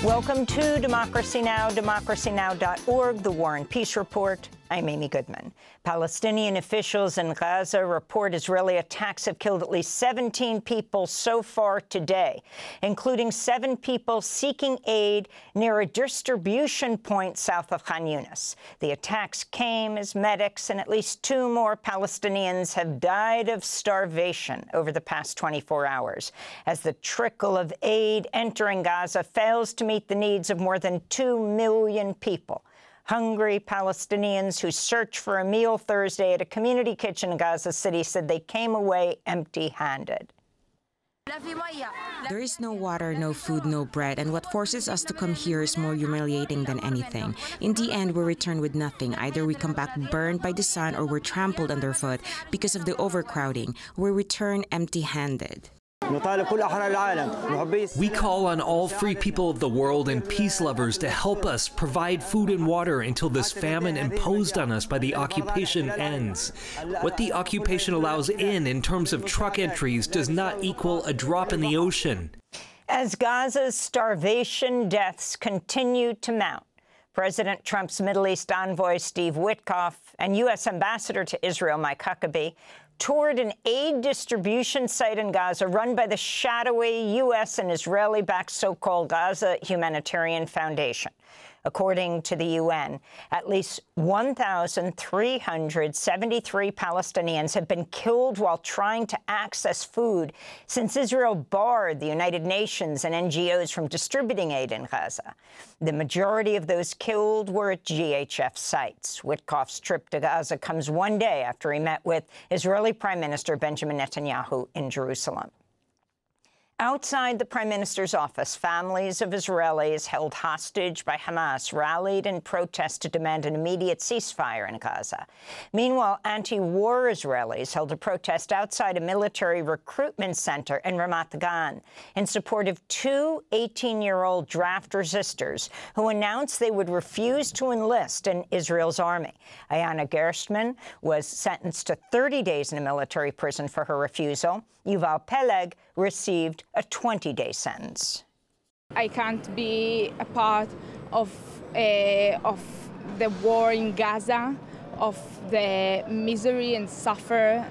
Welcome to Democracy Now!, democracynow.org, The War and Peace Report. I'm Amy Goodman. Palestinian officials in Gaza report Israeli attacks have killed at least 17 people so far today, including 7 people seeking aid near a distribution point south of Khan Yunis. The attacks came as medics and at least 2 more Palestinians have died of starvation over the past 24 hours, as the trickle of aid entering Gaza fails to meet the needs of more than 2 million people. Hungry Palestinians who searched for a meal Thursday at a community kitchen in Gaza City said they came away empty-handed. There is no water, no food, no bread, and what forces us to come here is more humiliating than anything. In the end, we return with nothing. Either we come back burned by the sun or we're trampled underfoot because of the overcrowding. We return empty-handed. We call on all free people of the world and peace lovers to help us provide food and water until this famine imposed on us by the occupation ends. What the occupation allows in terms of truck entries does not equal a drop in the ocean. As Gaza's starvation deaths continue to mount, President Trump's Middle East envoy Steve Witkoff and U.S. Ambassador to Israel Mike Huckabee toured an aid distribution site in Gaza run by the shadowy U.S. and Israeli-backed so-called Gaza Humanitarian Foundation. According to the UN, at least 1,373 Palestinians have been killed while trying to access food since Israel barred the United Nations and NGOs from distributing aid in Gaza. The majority of those killed were at GHF sites. Witkoff's trip to Gaza comes one day after he met with Israeli Prime Minister Benjamin Netanyahu in Jerusalem. Outside the Prime Minister's office, families of Israelis held hostage by Hamas rallied in protest to demand an immediate ceasefire in Gaza. Meanwhile, anti-war Israelis held a protest outside a military recruitment center in Ramat Gan in support of 2 18-year-old draft resistors who announced they would refuse to enlist in Israel's army. Ayana Gerstmann was sentenced to 30 days in a military prison for her refusal. Yuval Peleg received a 20-day sentence. I can't be a part of the war in Gaza, of the misery and suffer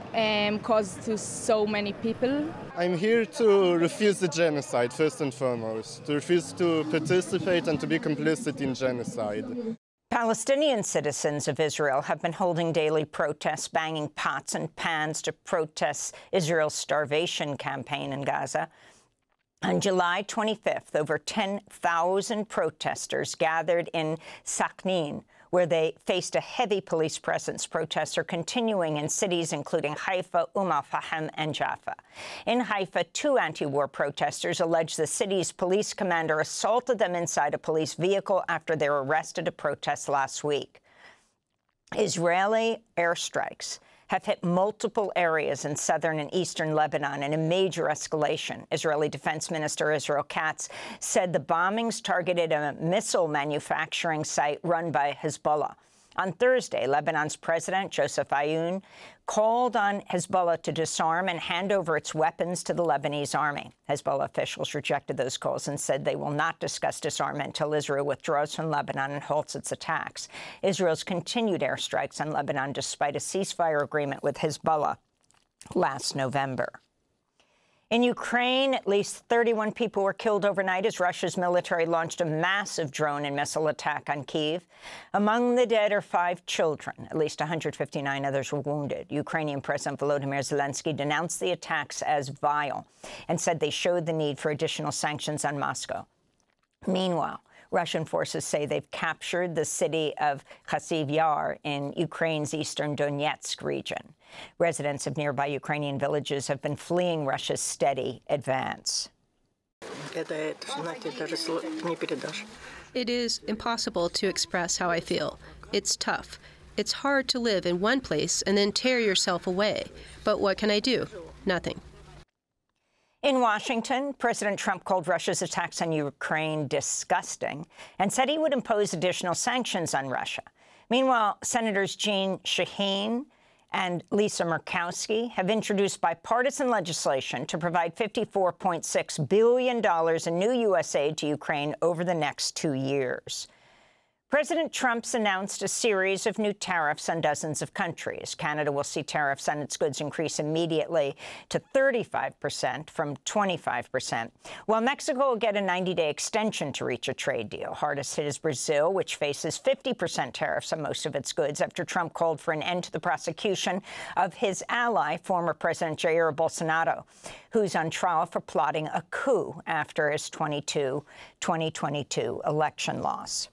caused to so many people. I'm here to refuse the genocide, first and foremost, to refuse to participate and to be complicit in genocide. Palestinian citizens of Israel have been holding daily protests, banging pots and pans to protest Israel's starvation campaign in Gaza. On July 25th, over 10,000 protesters gathered in Sakhnin, where they faced a heavy police presence. Protests are continuing in cities including Haifa, Al-Fahim, and Jaffa. In Haifa, 2 anti-war protesters allege the city's police commander assaulted them inside a police vehicle after they were arrested at protests last week. Israeli airstrikes have hit multiple areas in southern and eastern Lebanon in a major escalation. Israeli Defense Minister Israel Katz said the bombings targeted a missile manufacturing site run by Hezbollah. On Thursday, Lebanon's President Joseph Aoun called on Hezbollah to disarm and hand over its weapons to the Lebanese army. Hezbollah officials rejected those calls and said they will not discuss disarmament until Israel withdraws from Lebanon and halts its attacks. Israel's continued airstrikes on Lebanon despite a ceasefire agreement with Hezbollah last November. In Ukraine, at least 31 people were killed overnight as Russia's military launched a massive drone and missile attack on Kyiv. Among the dead are 5 children. At least 159 others were wounded. Ukrainian President Volodymyr Zelensky denounced the attacks as vile and said they showed the need for additional sanctions on Moscow. Meanwhile, Russian forces say they've captured the city of Chasiv Yar in Ukraine's eastern Donetsk region. Residents of nearby Ukrainian villages have been fleeing Russia's steady advance. It is impossible to express how I feel. It's tough. It's hard to live in one place and then tear yourself away. But what can I do? Nothing. In Washington, President Trump called Russia's attacks on Ukraine disgusting and said he would impose additional sanctions on Russia. Meanwhile, Senators Jeanne Shaheen and Lisa Murkowski have introduced bipartisan legislation to provide $54.6 billion in new U.S. aid to Ukraine over the next 2 years. President Trump's announced a series of new tariffs on dozens of countries. Canada will see tariffs on its goods increase immediately to 35% from 25%, while Mexico will get a 90-day extension to reach a trade deal. Hardest hit is Brazil, which faces 50% tariffs on most of its goods after Trump called for an end to the prosecution of his ally, former President Jair Bolsonaro, who's on trial for plotting a coup after his 2022 election loss.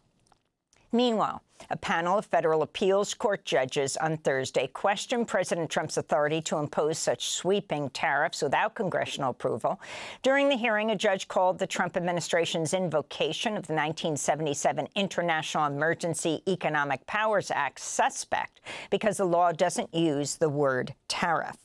Meanwhile, a panel of federal appeals court judges on Thursday questioned President Trump's authority to impose such sweeping tariffs without congressional approval. During the hearing, a judge called the Trump administration's invocation of the 1977 International Emergency Economic Powers Act suspect because the law doesn't use the word tariff.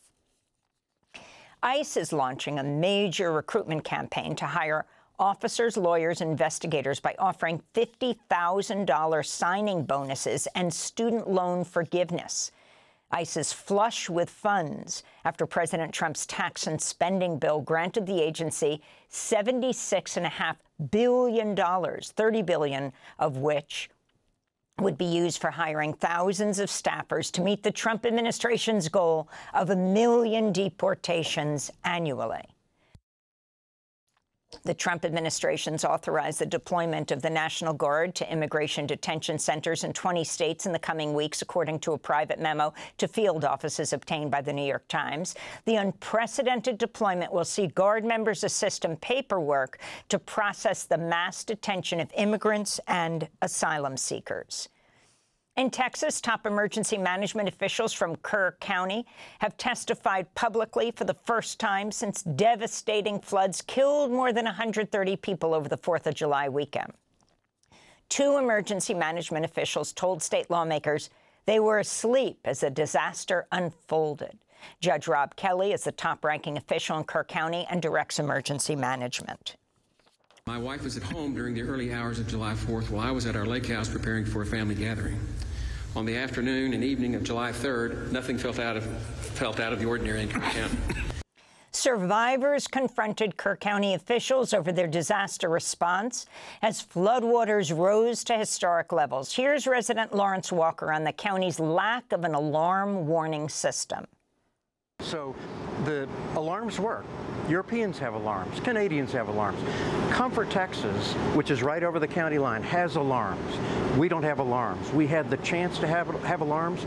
ICE is launching a major recruitment campaign to hire officers, lawyers, and investigators by offering $50,000 signing bonuses and student loan forgiveness. ICE is flush with funds after President Trump's tax and spending bill granted the agency $76.5 billion, $30 billion of which would be used for hiring thousands of staffers to meet the Trump administration's goal of 1 million deportations annually. The Trump administration's authorized the deployment of the National Guard to immigration detention centers in 20 states in the coming weeks, according to a private memo to field offices obtained by the New York Times. The unprecedented deployment will see Guard members assist in paperwork to process the mass detention of immigrants and asylum seekers. In Texas, top emergency management officials from Kerr County have testified publicly for the first time since devastating floods killed more than 130 people over the 4th of July weekend. 2 emergency management officials told state lawmakers they were asleep as the disaster unfolded. Judge Rob Kelly is the top-ranking official in Kerr County and directs emergency management. My wife was at home during the early hours of July 4th while I was at our lake house preparing for a family gathering. On the afternoon and evening of July 3rd, nothing felt out of the ordinary in Kerr County. Survivors confronted Kerr County officials over their disaster response as floodwaters rose to historic levels. Here's resident Lawrence Walker on the county's lack of an alarm warning system. So the alarms work. Europeans have alarms. Canadians have alarms. Comfort, Texas, which is right over the county line, has alarms. We don't have alarms. We had the chance to have alarms.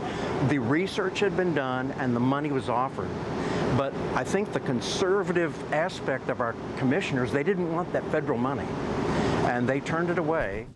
The research had been done and the money was offered. But I think the conservative aspect of our commissioners, they didn't want that federal money, and they turned it away.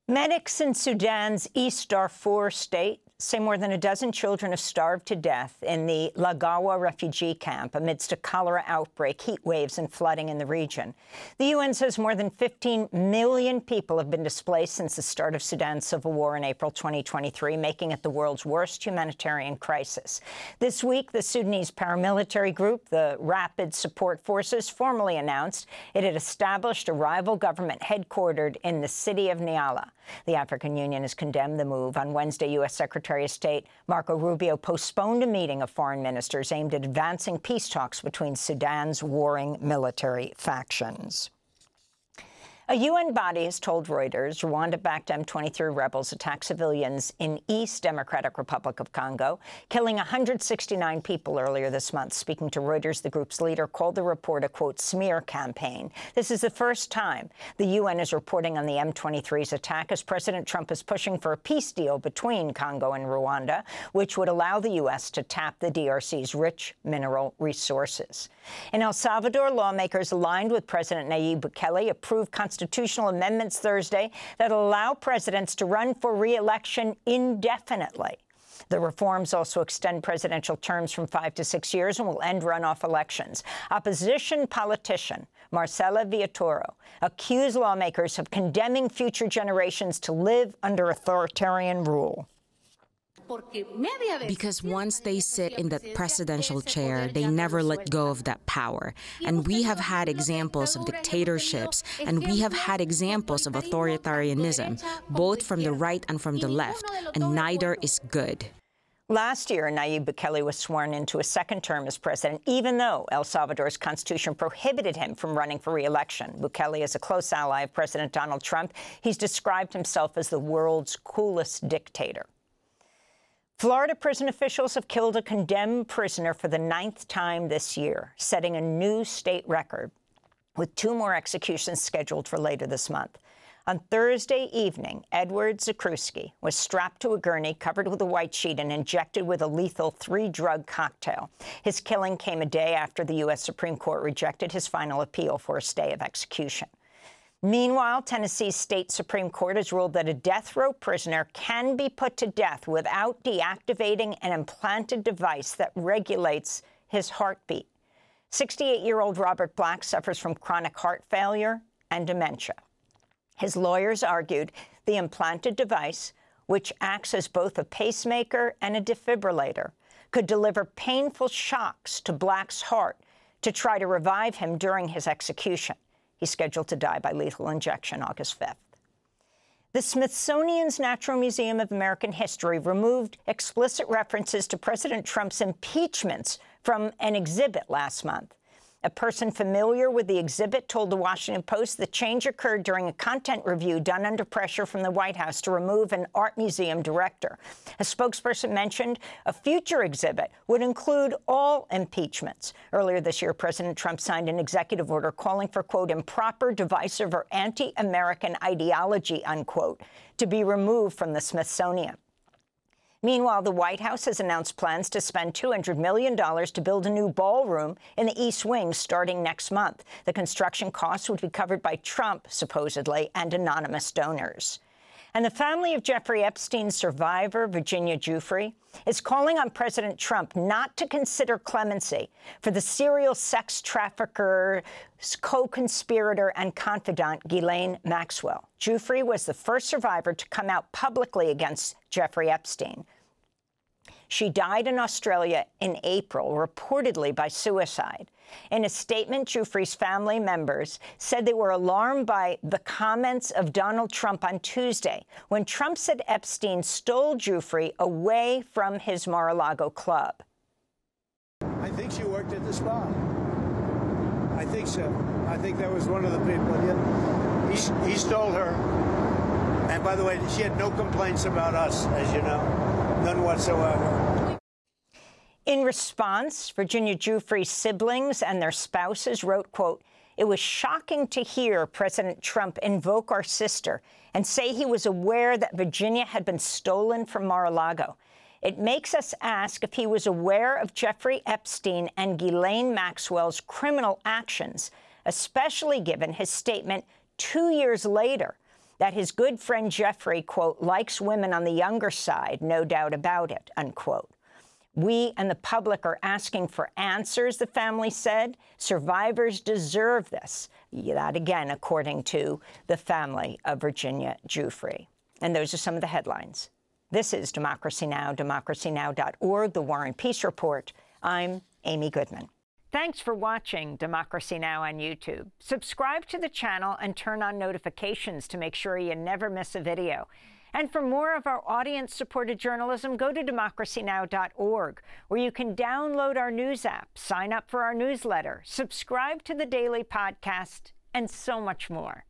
Medics in Sudan's East Darfur state say more than a dozen children have starved to death in the Lagawa refugee camp amidst a cholera outbreak, heat waves, and flooding in the region. The UN says more than 15 million people have been displaced since the start of Sudan's civil war in April 2023, making it the world's worst humanitarian crisis. This week, the Sudanese paramilitary group, the Rapid Support Forces, formally announced it had established a rival government headquartered in the city of Niala. The African Union has condemned the move. On Wednesday, U.S. Secretary of State Marco Rubio postponed a meeting of foreign ministers aimed at advancing peace talks between Sudan's warring military factions. A UN body has told Reuters Rwanda-backed M23 rebels attacked civilians in East Democratic Republic of Congo, killing 169 people earlier this month. Speaking to Reuters, the group's leader called the report a, quote, smear campaign. This is the first time the UN is reporting on the M23's attack as President Trump is pushing for a peace deal between Congo and Rwanda, which would allow the U.S. to tap the DRC's rich mineral resources. In El Salvador, lawmakers aligned with President Nayib Bukele approved constitutional amendments Thursday that allow presidents to run for re-election indefinitely. The reforms also extend presidential terms from 5 to 6 years and will end runoff elections. Opposition politician Marcela Villatoro accused lawmakers of condemning future generations to live under authoritarian rule. Because once they sit in that presidential chair, they never let go of that power. And we have had examples of dictatorships, and we have had examples of authoritarianism, both from the right and from the left, and neither is good. Last year, Nayib Bukele was sworn into a second term as president, even though El Salvador's constitution prohibited him from running for re-election. Bukele is a close ally of President Donald Trump. He's described himself as the world's coolest dictator. Florida prison officials have killed a condemned prisoner for the 9th time this year, setting a new state record, with 2 more executions scheduled for later this month. On Thursday evening, Edward Zakruski was strapped to a gurney covered with a white sheet and injected with a lethal 3-drug cocktail. His killing came a day after the U.S. Supreme Court rejected his final appeal for a stay of execution. Meanwhile, Tennessee's state Supreme Court has ruled that a death row prisoner can be put to death without deactivating an implanted device that regulates his heartbeat. 68-year-old Robert Black suffers from chronic heart failure and dementia. His lawyers argued the implanted device, which acts as both a pacemaker and a defibrillator, could deliver painful shocks to Black's heart to try to revive him during his execution. He's scheduled to die by lethal injection August 5th. The Smithsonian's Natural Museum of American History removed explicit references to President Trump's impeachments from an exhibit last month. A person familiar with the exhibit told the Washington Post the change occurred during a content review done under pressure from the White House to remove an art museum director. A spokesperson mentioned a future exhibit would include all impeachments. Earlier this year, President Trump signed an executive order calling for, quote, improper, divisive, or anti-American ideology, unquote, to be removed from the Smithsonian. Meanwhile, the White House has announced plans to spend $200 million to build a new ballroom in the East Wing starting next month. The construction costs would be covered by Trump, supposedly, and anonymous donors. And the family of Jeffrey Epstein's survivor, Virginia Giuffre, is calling on President Trump not to consider clemency for the serial sex trafficker, co-conspirator, and confidant Ghislaine Maxwell. Giuffre was the first survivor to come out publicly against Jeffrey Epstein. She died in Australia in April, reportedly by suicide. In a statement, Giuffre's family members said they were alarmed by the comments of Donald Trump on Tuesday, when Trump said Epstein stole Giuffre away from his Mar-a-Lago club. I think she worked at the spa. I think so. I think that was one of the people. Yeah. He stole her. And by the way, she had no complaints about us, as you know. None whatsoever. In response, Virginia Giuffre's siblings and their spouses wrote, quote, "It was shocking to hear President Trump invoke our sister and say he was aware that Virginia had been stolen from Mar-a-Lago. It makes us ask if he was aware of Jeffrey Epstein and Ghislaine Maxwell's criminal actions, especially given his statement 2 years later that his good friend Jeffrey, quote, likes women on the younger side, no doubt about it, unquote. We and the public are asking for answers, the family said. Survivors deserve this." That, again, according to the family of Virginia Giuffre. And those are some of the headlines. This is Democracy Now!, democracynow.org, The War and Peace Report. I'm Amy Goodman. Thanks for watching Democracy Now! On YouTube. Subscribe to the channel and turn on notifications to make sure you never miss a video. And for more of our audience-supported journalism, go to democracynow.org, where you can download our news app, sign up for our newsletter, subscribe to the daily podcast, and so much more.